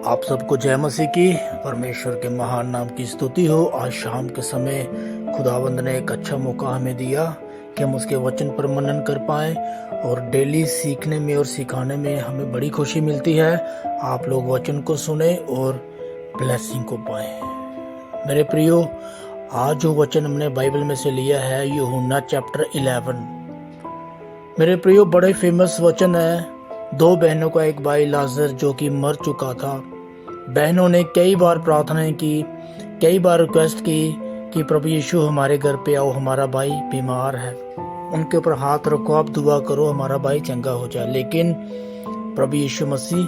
आप सबको जय मसीह की। परमेश्वर के महान नाम की स्तुति हो। आज शाम के समय खुदावंद ने एक अच्छा मौका हमें दिया कि हम उसके वचन पर मनन कर पाएं और डेली सीखने में और सिखाने में हमें बड़ी खुशी मिलती है। आप लोग वचन को सुने और ब्लेसिंग को पाएं। मेरे प्रियो, आज जो वचन हमने बाइबल में से लिया है यूहन्ना चैप्टर 11। मेरे प्रियो, बड़े फेमस वचन है। दो बहनों का एक भाई लाजर जो कि मर चुका था। बहनों ने कई बार प्रार्थनाएं की, कई बार रिक्वेस्ट की कि प्रभु यीशु हमारे घर पे आओ, हमारा भाई बीमार है, उनके ऊपर हाथ रखो, आप दुआ करो, हमारा भाई चंगा हो जाए। लेकिन प्रभु यीशु मसीह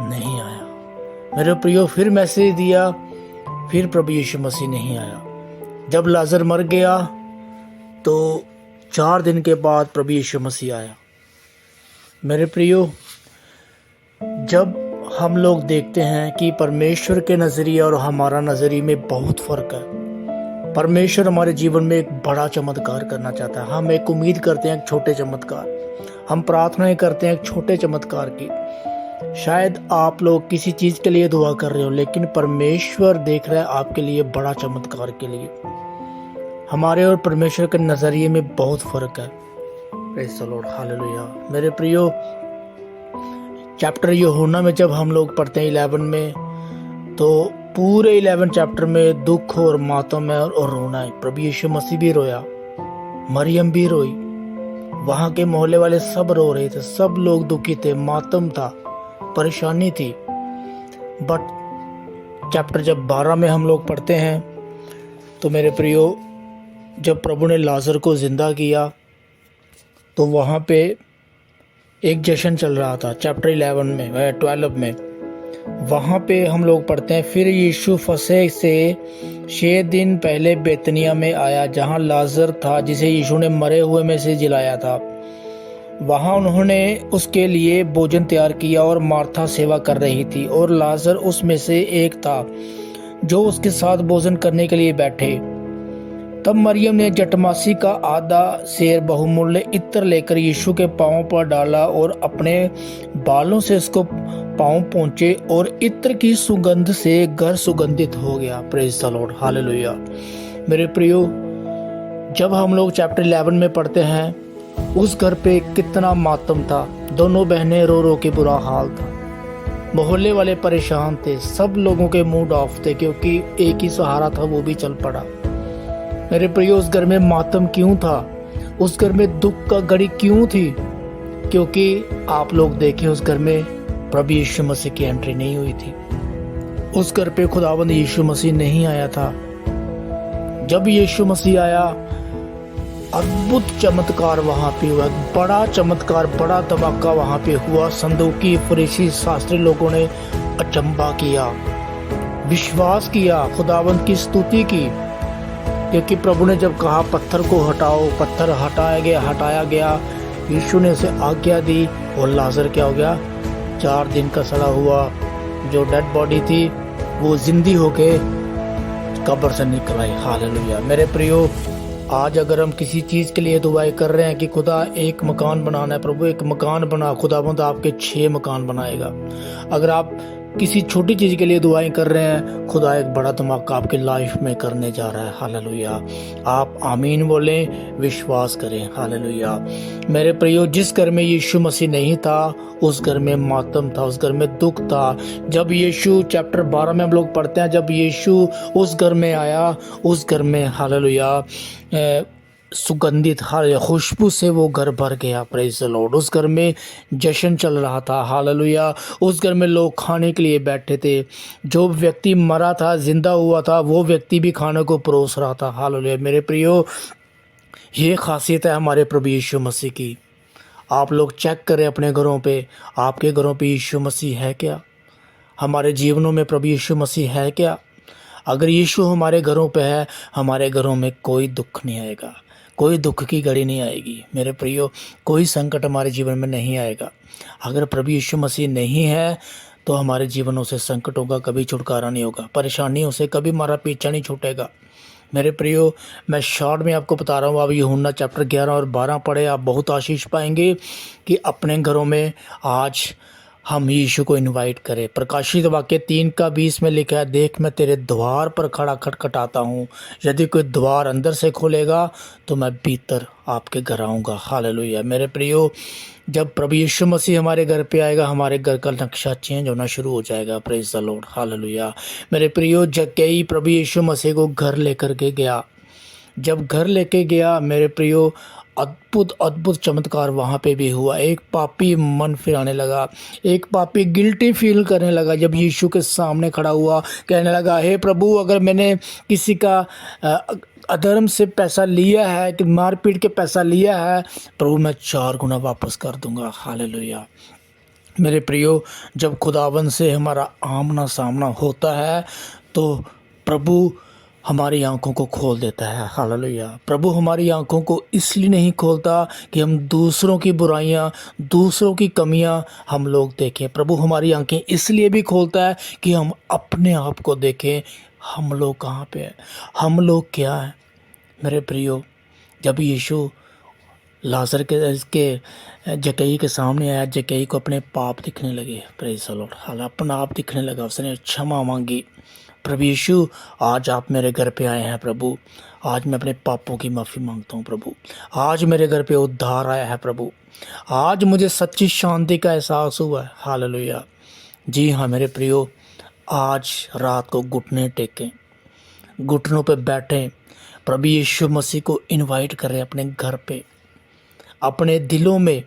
नहीं आया। मेरे प्रियो, फिर मैसेज दिया, फिर प्रभु यीशु मसीह नहीं आया। जब लाजर मर गया तो 4 दिन के बाद प्रभु यीशु मसीह आया। मेरे प्रियो, जब हम लोग देखते हैं कि परमेश्वर के नज़रिए और हमारा नज़रिए में बहुत फ़र्क है। परमेश्वर हमारे जीवन में एक बड़ा चमत्कार करना चाहता है। हम एक उम्मीद करते हैं एक छोटे चमत्कार, हम प्रार्थनाएं करते हैं एक छोटे चमत्कार की। शायद आप लोग किसी चीज़ के लिए दुआ कर रहे हो, लेकिन परमेश्वर देख रहा है आपके लिए बड़ा चमत्कार के लिए। हमारे और परमेश्वर के नज़रिए में बहुत फ़र्क है। Praise the Lord, hallelujah. मेरे प्रियो, चैप्टर यूहन्ना में जब हम लोग पढ़ते हैं 11 में, तो पूरे 11 चैप्टर में दुख और मातम है और रोना है। प्रभु यीशु मसीह भी रोया, मरियम भी रोई, वहाँ के मोहल्ले वाले सब रो रहे थे, सब लोग दुखी थे, मातम था, परेशानी थी। बट चैप्टर जब 12 में हम लोग पढ़ते हैं तो मेरे प्रियो, जब प्रभु ने लाजर को जिंदा किया तो वहाँ पे एक जश्न चल रहा था। चैप्टर 12 में वहाँ पे हम लोग पढ़ते हैं, फिर यीशु फसह से 6 दिन पहले बेतनिया में आया, जहाँ लाजर था जिसे यीशु ने मरे हुए में से जिलाया था। वहाँ उन्होंने उसके लिए भोजन तैयार किया और मार्था सेवा कर रही थी, और लाजर उसमें से एक था जो उसके साथ भोजन करने के लिए बैठे। तब मरियम ने जटमासी का आधा सेर बहुमूल्य इत्र लेकर यीशु के पांवों पर डाला और अपने बालों से उसको पांव पहुंचे, और इत्र की सुगंध से घर सुगंधित हो गया। Praise the Lord, hallelujah. मेरे प्रियो, जब हम लोग चैप्टर 11 में पढ़ते हैं, उस घर पे कितना मातम था। दोनों बहनें रो रो के बुरा हाल था, मोहल्ले वाले परेशान थे, सब लोगों के मूड ऑफ थे, क्योंकि एक ही सहारा था, वो भी चल पड़ा। मेरे प्रियो, उस घर में मातम क्यों था? उस घर में दुख का घड़ी क्यों थी? क्योंकि आप लोग देखें, उस घर में प्रभु यीशु मसीह की एंट्री नहीं हुई थी। उस घर पे खुदावंद यीशु मसीह नहीं आया था। जब यीशु मसीह आया, अद्भुत चमत्कार वहां पे हुआ, बड़ा चमत्कार, बड़ा धमाका वहां पे हुआ। संदूकी, फरीसी, शास्त्री लोगों ने अचंभा किया, विश्वास किया, खुदावंद की स्तुति की, क्योंकि प्रभु ने जब कहा पत्थर को हटाओ, पत्थर हटाया गया। यीशु ने उसे आज्ञा दी और लाजर क्या हो गया? 4 दिन का सड़ा हुआ जो डेड बॉडी थी वो जिंदी होके कब्र से निकल आई। हालेलुया। मेरे प्रियो, आज अगर हम किसी चीज़ के लिए दुआएं कर रहे हैं कि खुदा एक मकान बनाना है, प्रभु एक मकान बना, खुदावंद आपके 6 मकान बनाएगा। अगर आप किसी छोटी चीज़ के लिए दुआएं कर रहे हैं, खुदा एक बड़ा धमाका आपकी लाइफ में करने जा रहा है। हालेलुया। आप आमीन बोलें, विश्वास करें। हालेलुया। मेरे प्रियो, जिस घर में यीशु मसीह नहीं था, उस घर में मातम था, उस घर में दुख था। जब यीशु चैप्टर 12 में हम लोग पढ़ते हैं, जब यीशु उस घर में आया, उस घर में हालेलुया सुगंधित खुशबू से वो घर भर गया। Praise the Lord. उस घर में जश्न चल रहा था। हालेलुया। उस घर में लोग खाने के लिए बैठे थे। जो व्यक्ति मरा था, जिंदा हुआ था, वो व्यक्ति भी खाने को परोस रहा था। हालेलुया। मेरे प्रियो, ये खासियत है हमारे प्रभु यीशु मसीह की। आप लोग चेक करें अपने घरों पे, आपके घरों पे यीशु मसीह है क्या? हमारे जीवनों में प्रभु यीशु मसीह है क्या? अगर यीशु हमारे घरों पे है, हमारे घरों में कोई दुख नहीं आएगा, कोई दुख की घड़ी नहीं आएगी। मेरे प्रियो, कोई संकट हमारे जीवन में नहीं आएगा। अगर प्रभु यीशु मसीह नहीं है तो हमारे जीवनों से संकटों का कभी छुटकारा नहीं होगा, परेशानियों से कभी हमारा पीछा नहीं छूटेगा। मेरे प्रियो, मैं शॉर्ट में आपको बता रहा हूँ, आप यूहन्ना चैप्टर 11 और 12 पढ़े, आप बहुत आशीष पाएंगे कि अपने घरों में आज हम यीशु को इनवाइट करें। प्रकाशित वाक्य 3:20 में लिखा है, देख मैं तेरे द्वार पर खड़ा खटखटाता हूँ, यदि कोई द्वार अंदर से खोलेगा तो मैं भीतर आपके घर आऊँगा। हालेलुया। मेरे प्रियो, जब प्रभु यीशु मसीह हमारे घर पे आएगा, हमारे घर का नक्शा चेंज होना शुरू हो जाएगा। Praise the Lord. हालेलुया। मेरे प्रियो, जक्कई प्रभु यीशु मसीह को घर लेकर के गया। जब घर लेके गया मेरे प्रियो, अद्भुत अद्भुत चमत्कार वहाँ पे भी हुआ। एक पापी मन फिराने लगा, एक पापी गिल्टी फील करने लगा। जब यीशु के सामने खड़ा हुआ, कहने लगा, हे प्रभु, अगर मैंने किसी का अधर्म से पैसा लिया है, कि मारपीट के पैसा लिया है, प्रभु मैं 4 गुना वापस कर दूंगा। हालेलुया। मेरे प्रियो, जब खुदावन से हमारा आमना सामना होता है तो प्रभु हमारी आंखों को खोल देता है। हालेलुया। प्रभु हमारी आंखों को इसलिए नहीं खोलता कि हम दूसरों की बुराइयां, दूसरों की कमियां हम लोग देखें। प्रभु हमारी आंखें इसलिए भी खोलता है कि हम अपने आप को देखें, हम लोग कहाँ पे हैं, हम लोग क्या हैं। मेरे प्रियो, जब यीशु लाजर के जक्कई के सामने आया, जक्कई को अपने पाप दिखने लगे। Praise the Lord. हाल अपना आप दिखने लगा, उसने क्षमा मांगी। प्रभु यीशु, आज आप मेरे घर पे आए हैं प्रभु, आज मैं अपने पापों की माफ़ी मांगता हूँ प्रभु। आज मेरे घर पे उद्धार आया है प्रभु, आज मुझे सच्ची शांति का एहसास हुआ है। हालेलुया। जी हाँ मेरे प्रियो, आज रात को घुटने टेकें, घुटनों पे बैठें, प्रभु यीशु मसीह को इनवाइट करें अपने घर पे, अपने दिलों में,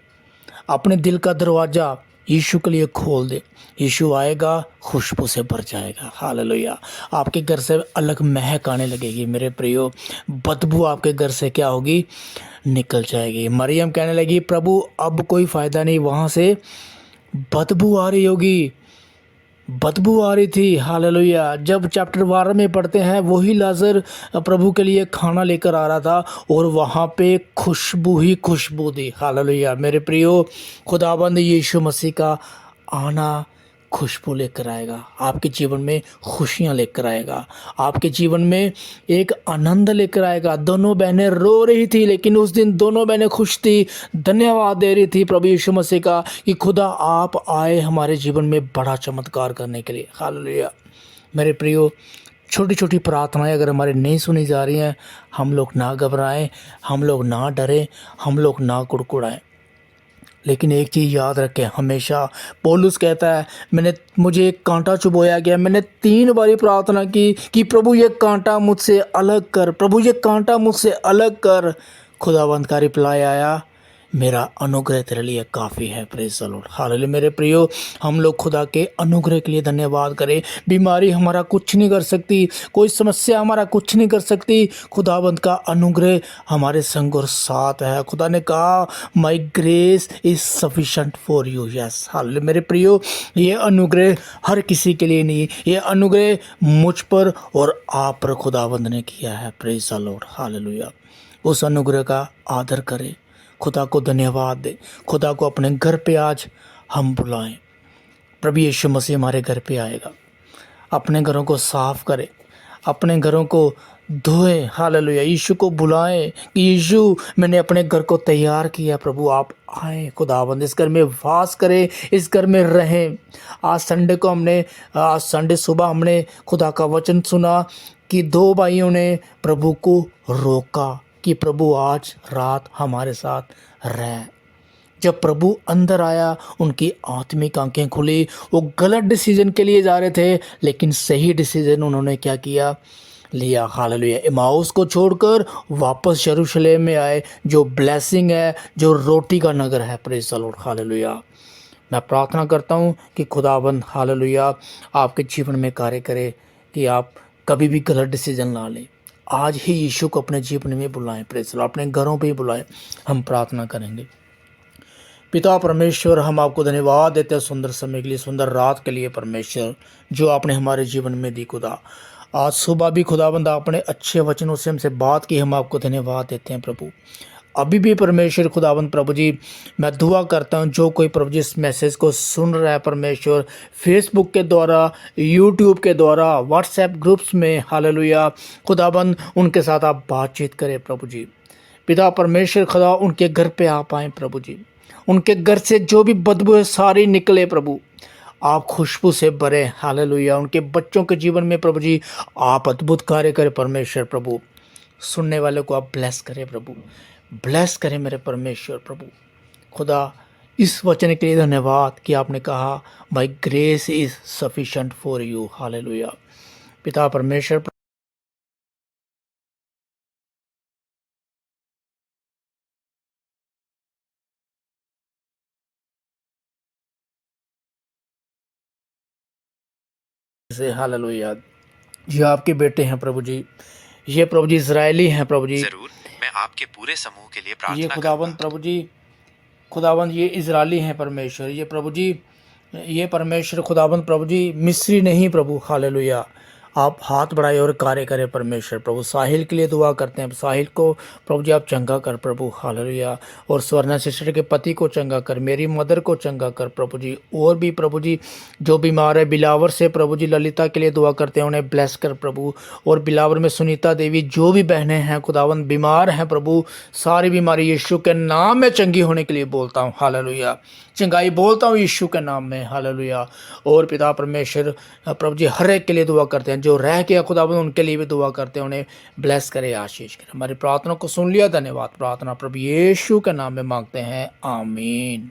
अपने दिल का दरवाज़ा यीशु के लिए खोल दे। यीशु आएगा, खुशबू से भर जाएगा। हालेलुया। आपके घर से अलग महक आने लगेगी मेरे प्रियो, बदबू आपके घर से क्या होगी, निकल जाएगी। मरियम कहने लगी, प्रभु अब कोई फ़ायदा नहीं, वहाँ से बदबू आ रही होगी, बदबू आ रही थी। हालेलुया। जब चैप्टर 12 में पढ़ते हैं, वही लाजर प्रभु के लिए खाना लेकर आ रहा था और वहाँ पे खुशबू ही खुशबू थी। हालेलुया। मेरे प्रियो, खुदाबंद यीशु मसीह का आना खुशबू लेकर आएगा, आपके जीवन में खुशियाँ लेकर आएगा, आपके जीवन में एक आनंद लेकर आएगा। दोनों बहनें रो रही थी, लेकिन उस दिन दोनों बहनें खुश थी, धन्यवाद दे रही थी प्रभु यीशु मसीह का कि खुदा आप आए हमारे जीवन में बड़ा चमत्कार करने के लिए। हालेलुया। मेरे प्रियो, छोटी छोटी प्रार्थनाएं अगर हमारे नहीं सुनी जा रही हैं, हम लोग ना घबराएं, हम लोग ना डरें, हम लोग ना कुड़कुड़ाएं, लेकिन एक चीज़ याद रखें हमेशा। पौलुस कहता है, मुझे एक कांटा चुभोया गया, मैंने 3 बारी प्रार्थना की कि प्रभु ये कांटा मुझसे अलग कर, प्रभु ये कांटा मुझसे अलग कर। खुदावंद का रिप्लाई आया, मेरा अनुग्रह तेरे लिए काफ़ी है। Praise the Lord. हालेलुया। मेरे प्रियो, हम लोग खुदा के अनुग्रह के लिए धन्यवाद करें। बीमारी हमारा कुछ नहीं कर सकती, कोई समस्या हमारा कुछ नहीं कर सकती, खुदावंद का अनुग्रह हमारे संग और साथ है। खुदा ने कहा, माई grace is sufficient for you. Yes. Hallelujah. मेरे प्रियो, ये अनुग्रह हर किसी के लिए नहीं, ये अनुग्रह मुझ पर और आप पर खुदावंद ने किया है। Praise the Lord. हालेलुया। उस अनुग्रह का आदर करें, खुदा को धन्यवाद दे, खुदा को अपने घर पे आज हम बुलाएं। प्रभु यीशु मसीह हमारे घर पे आएगा, अपने घरों को साफ करें, अपने घरों को धोएं। हालेलुया। यीशु को बुलाएं कि यीशु, मैंने अपने घर को तैयार किया, प्रभु आप आए, खुदावंद इस घर में वास करें, इस घर में रहें। आज संडे सुबह हमने खुदा का वचन सुना कि 2 भाइयों ने प्रभु को रोका कि प्रभु आज रात हमारे साथ रह। जब प्रभु अंदर आया, उनकी आत्मिक आंखें खुली। वो गलत डिसीजन के लिए जा रहे थे, लेकिन सही डिसीजन उन्होंने क्या किया, लिया। हालेलुया। इमाउस को छोड़कर वापस यरूशलेम में आए, जो ब्लेसिंग है, जो रोटी का नगर है। Praise the Lord. हालेलुया। मैं प्रार्थना करता हूँ कि खुदाबंद हालेलुया आपके जीवन में कार्य करे, कि आप कभी भी गलत डिसीजन ना लें। आज ही यीशु को अपने जीवन में बुलाएं। Praise the Lord. अपने घरों पे ही बुलाएं। हम प्रार्थना करेंगे। पिता परमेश्वर, हम आपको धन्यवाद देते हैं सुंदर समय के लिए, सुंदर रात के लिए परमेश्वर, जो आपने हमारे जीवन में दी। खुदा, आज सुबह भी खुदाबंद आपने अच्छे वचनों से हमसे बात की, हम आपको धन्यवाद देते हैं प्रभु। अभी भी परमेश्वर खुदाबंद प्रभु जी, मैं दुआ करता हूं, जो कोई प्रभु जी इस मैसेज को सुन रहा है परमेश्वर, फेसबुक के द्वारा, यूट्यूब के द्वारा, व्हाट्सएप ग्रुप्स में, हालेलुया खुदाबंद, उनके साथ आप बातचीत करें प्रभु जी। पिता परमेश्वर खुदा, उनके घर पे आप आएँ प्रभु जी, उनके घर से जो भी बदबू है सारी निकले प्रभु। आप खुशबू से भरे, हालेलुया। उनके बच्चों के जीवन में प्रभु जी आप अद्भुत कार्य करें परमेश्वर प्रभु। सुनने वाले को आप ब्लेस करें प्रभु, ब्लेस करें मेरे परमेश्वर प्रभु। खुदा इस वचन के लिए धन्यवाद कि आपने कहा माई grace is sufficient for you, hallelujah. पिता परमेश्वर से, हालेलुया। ये आपके बेटे हैं प्रभु जी, ये प्रभु जी इजरायली हैं प्रभु जी। जरूर, मैं आपके पूरे समूह के लिए ये प्रार्थना खुदावंद करूंगा। प्रभु जी, खुदावंद ये इजरायली हैं परमेश्वर, ये प्रभु जी, ये परमेश्वर खुदावंद प्रभु जी मिस्री नहीं प्रभु, हालेलुया। आप हाथ बढ़ाए और कार्य करें परमेश्वर प्रभु। साहिल के लिए दुआ करते हैं, साहिल को प्रभु जी आप चंगा कर प्रभु, हालेलुया। और स्वर्णा सिस्टर के पति को चंगा कर, मेरी मदर को चंगा कर प्रभु जी। और भी प्रभु जी जो बीमार है बिलावर से प्रभु जी, ललिता के लिए दुआ करते हैं, उन्हें ब्लेस कर प्रभु। और बिलावर में सुनीता देवी, जो भी बहनें हैं खुदावंद बीमार हैं प्रभु, सारी बीमारी यीशु के नाम में चंगी होने के लिए बोलता हूँ, हालेलुया। चंगाई बोलता हूँ यीशु के नाम में, हालेलुया। और पिता परमेश्वर प्रभु जी हर एक के लिए दुआ करते हैं, जो रह गया खुदावंद उनके लिए भी दुआ करते हैं, उन्हें ब्लेस करे, आशीष करे। हमारी प्रार्थना को सुन लिया, धन्यवाद। प्रार्थना प्रभु यीशु के नाम में मांगते हैं, आमीन।